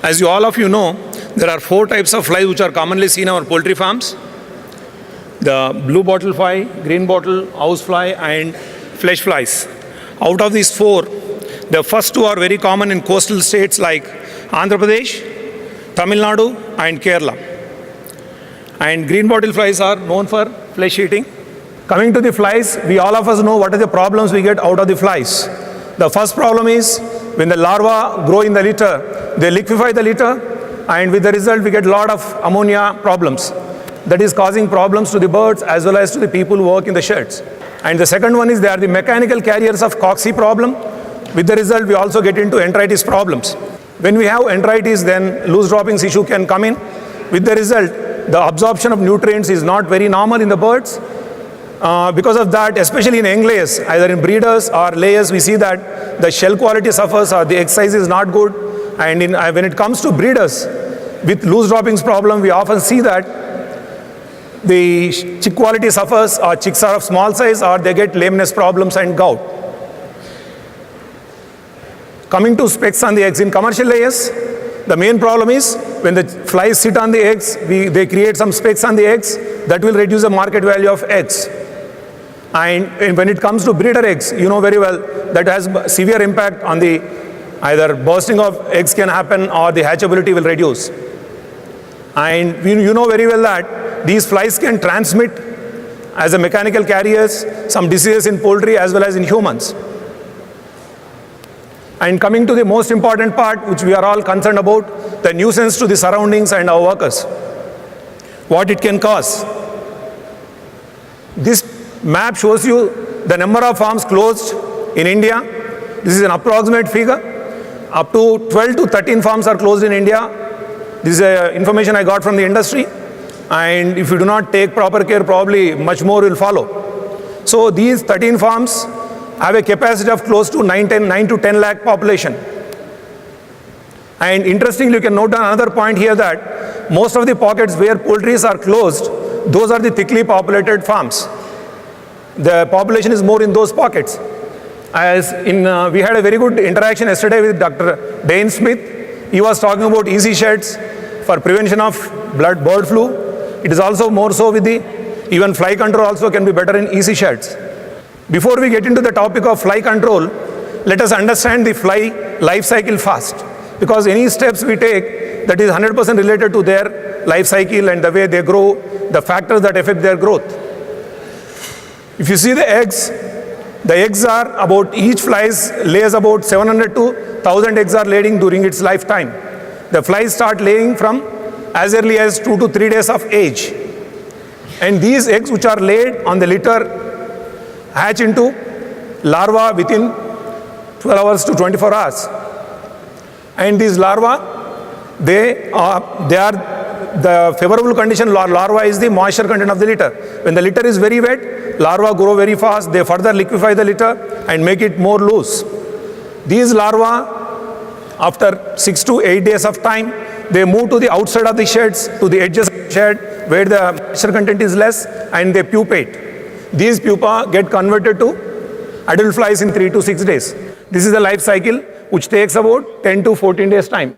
As you all of you know, there are 4 types of flies which are commonly seen in our poultry farms. The blue bottle fly, green bottle, house fly and flesh flies. Out of these 4, the first 2 are very common in coastal states like Andhra Pradesh, Tamil Nadu and Kerala. And green bottle flies are known for flesh eating. Coming to the flies, we all of us know what are the problems we get out of the flies. The first problem is when the larvae grow in the litter, they liquefy the litter, and with the result we get a lot of ammonia problems. That is causing problems to the birds as well as to the people who work in the sheds. And the second one is they are the mechanical carriers of cocci problem. With the result we also get into enteritis problems. When we have enteritis, then loose droppings issue can come in. With the result, the absorption of nutrients is not very normal in the birds. Because of that, especially in young layers, either in breeders or layers, we see that the shell quality suffers or the egg size is not good. And when it comes to breeders with loose droppings problem, we often see that the chick quality suffers, or chicks are of small size, or they get lameness problems and gout. Coming to specks on the eggs in commercial layers, the main problem is when the flies sit on the eggs, they create some specks on the eggs that will reduce the market value of eggs. And when it comes to breeder eggs, you know very well that has severe impact on the either bursting of eggs can happen or the hatchability will reduce. And you know very well that these flies can transmit as a mechanical carriers some diseases in poultry as well as in humans. And coming to the most important part, which we are all concerned about, the nuisance to the surroundings and our workers, what it can cause. This map shows you the number of farms closed in India. This is an approximate figure. Up to 12 to 13 farms are closed in India. This is information I got from the industry. And if you do not take proper care, probably much more will follow. So these 13 farms have a capacity of close to 9 to 10 lakh population. And interestingly, you can note down another point here that most of the pockets where poultries are closed, those are the thickly populated farms. The population is more in those pockets. We had a very good interaction yesterday with Dr. Dane Smith. He was talking about easy sheds for prevention of bird flu. It is also more so with even fly control also can be better in easy sheds. Before we get into the topic of fly control, let us understand the fly life cycle first. Because any steps we take that is 100% related to their life cycle and the way they grow, the factors that affect their growth. If you see the eggs are about, each fly lays about 700 to 1000 eggs are laying during its lifetime. The flies start laying from as early as 2 to 3 days of age. And these eggs which are laid on the litter hatch into larvae within 12 hours to 24 hours. And these larvae, they are the favorable condition larvae is the moisture content of the litter. When the litter is very wet, larvae grow very fast. They further liquefy the litter and make it more loose. These larvae, after 6 to 8 days of time, they move to the outside of the sheds, to the edges of the shed where the moisture content is less, and they pupate. These pupa get converted to adult flies in 3 to 6 days. This is the life cycle which takes about 10 to 14 days time.